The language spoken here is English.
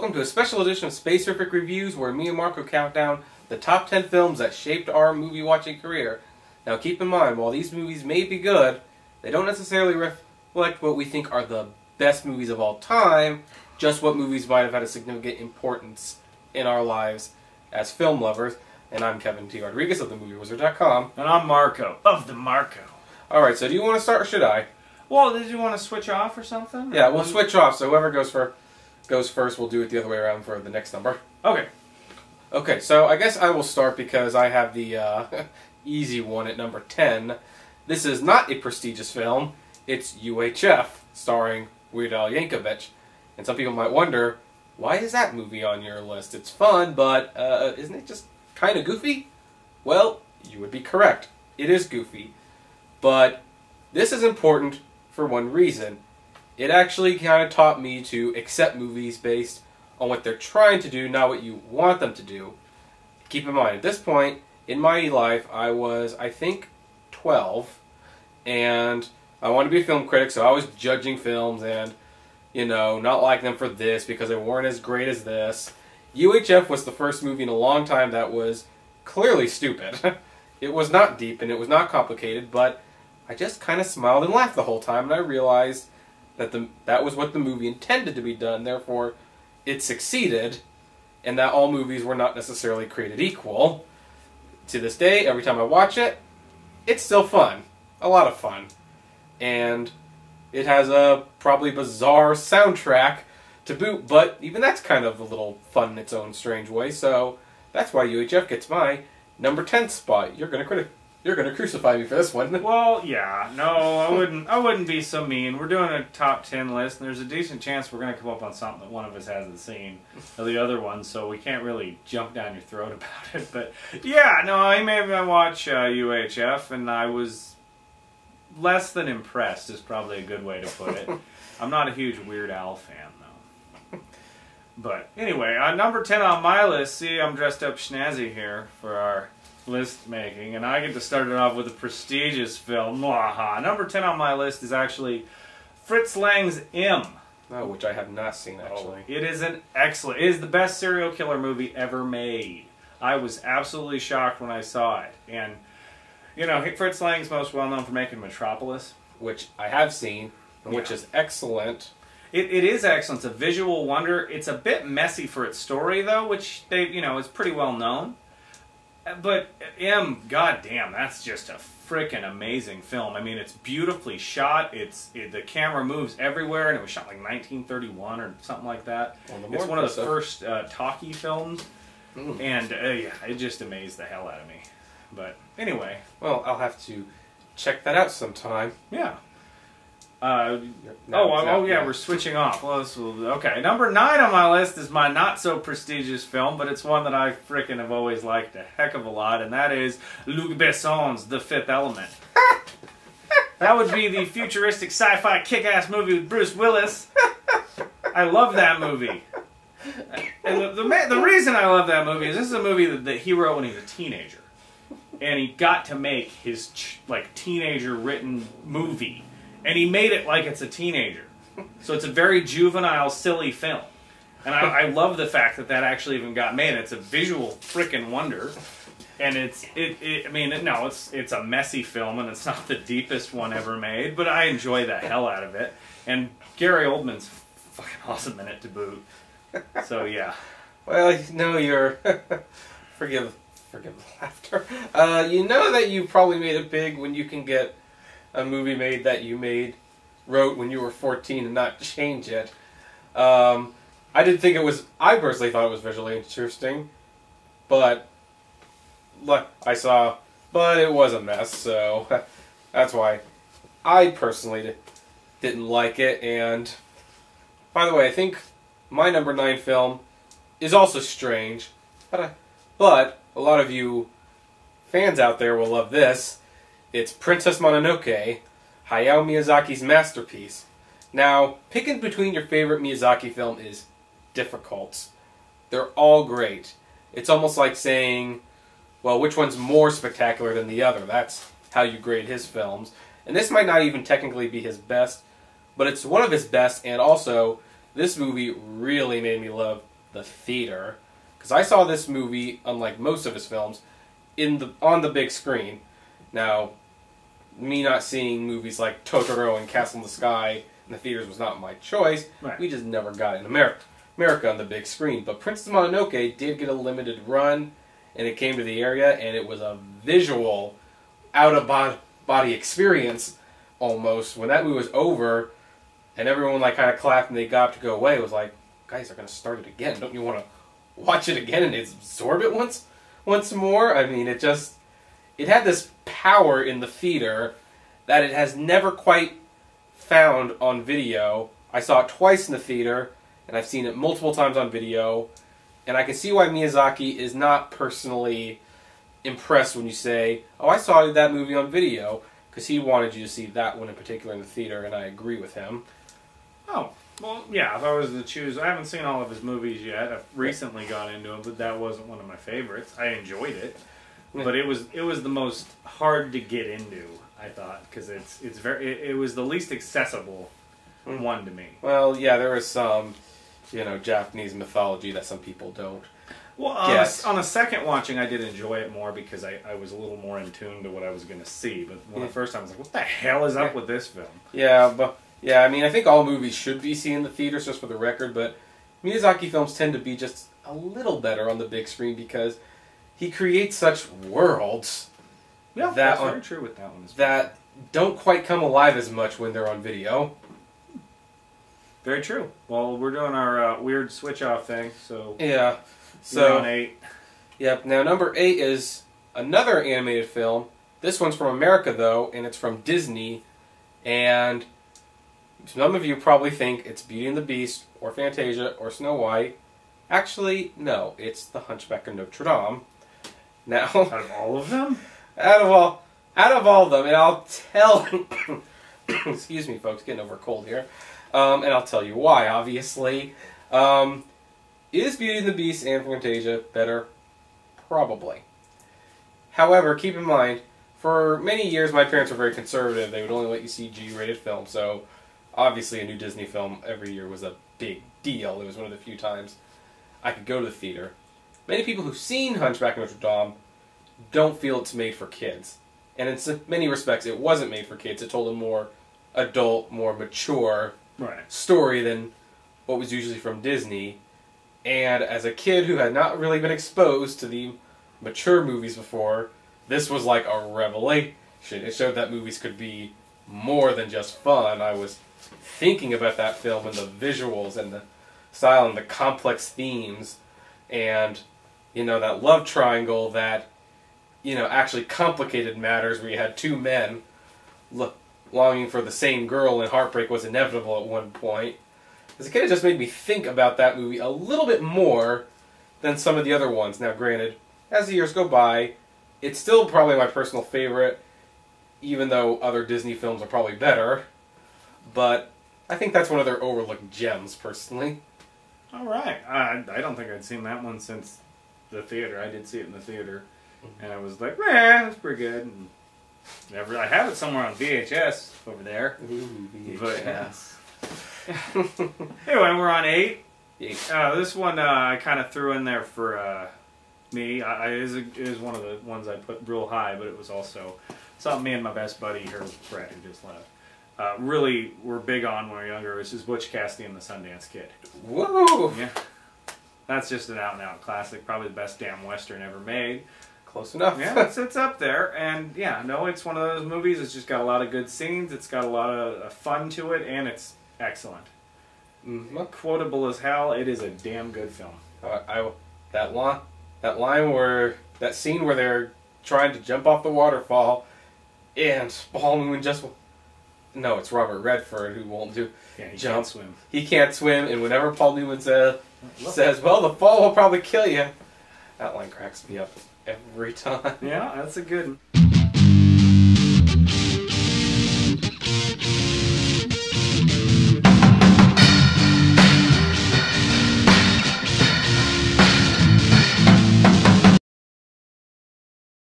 welcome to a special edition of Spaceriffic Reviews, where me and Marco count down the top 10 films that shaped our movie-watching career. Now keep in mind, while these movies may be good, they don't necessarily reflect what we think are the best movies of all time, just what movies might have had a significant importance in our lives as film lovers. And I'm Kevin T. Rodriguez of TheMovieWizard.com. And I'm Marco of the Marco. Alright, so do you want to start or should I? Well, did you want to switch off or something? Yeah, we'll switch off, so whoever goes first, we'll do it the other way around for the next number. Okay. Okay, so I guess I will start because I have the easy one at number 10. This is not a prestigious film. It's UHF, starring Weird Al Yankovic. And some people might wonder, why is that movie on your list? It's fun, but isn't it just kind of goofy? Well, you would be correct. It is goofy. But this is important for one reason. It actually kind of taught me to accept movies based on what they're trying to do, not what you want them to do. Keep in mind, at this point in my life, I was, I think, 12, and I wanted to be a film critic, so I was judging films and, you know, not liking them for this because they weren't as great as this. UHF was the first movie in a long time that was clearly stupid. It was not deep and it was not complicated, but I just kind of smiled and laughed the whole time, and I realized that that was what the movie intended to be done, therefore it succeeded, and that all movies were not necessarily created equal. To this day, every time I watch it, it's still fun. A lot of fun. And it has a probably bizarre soundtrack to boot, but even that's kind of a little fun in its own strange way, so that's why UHF gets my number 10 spot. You're gonna crucify me for this one. Well, yeah, no, I wouldn't be so mean. We're doing a top 10 list, and there's a decent chance we're going to come up on something that one of us hasn't seen, or the other one, so we can't really jump down your throat about it. But yeah, no, I maybe watch UHF, and I was less than impressed, is probably a good way to put it. I'm not a huge Weird Al fan, though. But anyway, number 10 on my list. See, I'm dressed up snazzy here for our list making, and I get to start it off with a prestigious film. Mwaha. Number 10 on my list is actually Fritz Lang's M. Oh, which I have not seen, actually. It is an excellent, it is the best serial killer movie ever made. I was absolutely shocked when I saw it. And, you know, Fritz Lang's most well known for making Metropolis, which I have seen, and which is excellent. It is excellent. It's a visual wonder. It's a bit messy for its story, though, which is pretty well known. But M, goddamn, that's just a freaking amazing film. I mean, it's beautifully shot. The camera moves everywhere, and it was shot like 1931 or something like that. Well, it's one of the first talkie films, and yeah, it just amazed the hell out of me. But anyway, well, I'll have to check that out sometime. Yeah. Yeah, we're switching off. Well, okay, number 9 on my list is my not-so-prestigious film, but it's one that I frickin' have always liked a heck of a lot, and that is Luc Besson's The Fifth Element. That would be the futuristic sci-fi kick-ass movie with Bruce Willis. I love that movie. And the reason I love that movie is this is a movie that he wrote when he was a teenager. And he got to make his teenager-written movie. And he made it like it's a teenager. So it's a very juvenile, silly film. And I love the fact that actually even got made. It's a visual frickin' wonder. And it's a messy film, and it's not the deepest one ever made, but I enjoy the hell out of it. And Gary Oldman's fucking awesome in it to boot. So yeah. Well, no, you're forgive the laughter. You know that you probably made it big when you can get a movie made that you wrote when you were 14 and not change it. I personally thought it was visually interesting, but it was a mess, so that's why I personally didn't like it. And by the way, I think my number 9 film is also strange, but a lot of you fans out there will love this. It's Princess Mononoke, Hayao Miyazaki's masterpiece. Now, picking between your favorite Miyazaki film is difficult. They're all great. It's almost like saying, well, which one's more spectacular than the other? That's how you grade his films. And this might not even technically be his best, but it's one of his best, and also, this movie really made me love the theater. Because I saw this movie, unlike most of his films, on the big screen. Now, me not seeing movies like Totoro and Castle in the Sky in the theaters was not my choice. Right. We just never got it in America on the big screen. But Princess Mononoke did get a limited run, and it came to the area, and it was a visual, out-of-body experience, almost. When that movie was over, and everyone like kind of clapped and they got up to go away, it was like, guys, they're going to start it again. Don't you want to watch it again and absorb it once more? I mean, it had this power in the theater that it has never quite found on video. I saw it twice in the theater, and I've seen it multiple times on video, and I can see why Miyazaki is not personally impressed when you say, oh, I saw that movie on video, because he wanted you to see that one in particular in the theater, and I agree with him. Oh, well, yeah, if I was to choose, I haven't seen all of his movies yet. I've recently got into him, but that wasn't one of my favorites. I enjoyed it, but it was the most hard to get into, I thought, because it was the least accessible one to me. Well, yeah, there was some, Japanese mythology that some people don't. Well, on a second watching, I did enjoy it more because I was a little more in tune to what I was going to see. But when the first time, I was like, what the hell is up with this film? Yeah, I mean, I think all movies should be seen in the theaters, just for the record, but Miyazaki films tend to be just a little better on the big screen because he creates such worlds that's very true with that one. That don't quite come alive as much when they're on video. Very true. Well, we're doing our weird switch-off thing, so... Yeah. So, you're on 8. Yep. Now, number 8 is another animated film. This one's from America, though, and it's from Disney. And some of you probably think it's Beauty and the Beast, or Fantasia, or Snow White. Actually, no. It's The Hunchback of Notre Dame. Now, out of all of them? Out of all of them, and I'll tell... Excuse me, folks, getting over a cold here. And I'll tell you why, obviously. Is Beauty and the Beast and Fantasia better? Probably. However, keep in mind, for many years my parents were very conservative. They would only let you see G-rated films, so obviously a new Disney film every year was a big deal. It was one of the few times I could go to the theater. Many people who've seen Hunchback of Notre Dame don't feel it's made for kids. And in many respects, it wasn't made for kids. It told a more adult, more mature story than what was usually from Disney. And as a kid who had not really been exposed to the mature movies before, this was like a revelation. It showed that movies could be more than just fun. I was thinking about that film and the visuals and the style and the complex themes and, that love triangle that, actually complicated matters where you had two men longing for the same girl and heartbreak was inevitable at one point. As a kid, it just made me think about that movie a little bit more than some of the other ones. Now, granted, as the years go by, it's still probably my personal favorite, even though other Disney films are probably better. But I think that's one of their overlooked gems, personally. All right. I don't think I'd seen that one since the theater. I did see it in the theater. And I was like, that's pretty good. And I have it somewhere on VHS over there. Ooh, VHS. Anyway, we're on 8. This one I kind of threw in there for me. It is one of the ones I put real high, but it was also something me and my best buddy here, Brett, who just left, really were big on when we were younger. This is Butch Cassidy and the Sundance Kid. Whoa! Yeah. That's just an out-and-out classic. Probably the best damn Western ever made. Close enough. Yeah, it's up there. And yeah, no, it's one of those movies. It's just got a lot of good scenes. It's got a lot of fun to it, and it's excellent. Quotable as hell. It is a damn good film. That scene where they're trying to jump off the waterfall, and Paul Newman it's Robert Redford who won't jump. Can't swim. He can't swim, and whenever Paul Newman says, well, the fall will probably kill you, that line cracks me up every time. Yeah, that's a good one.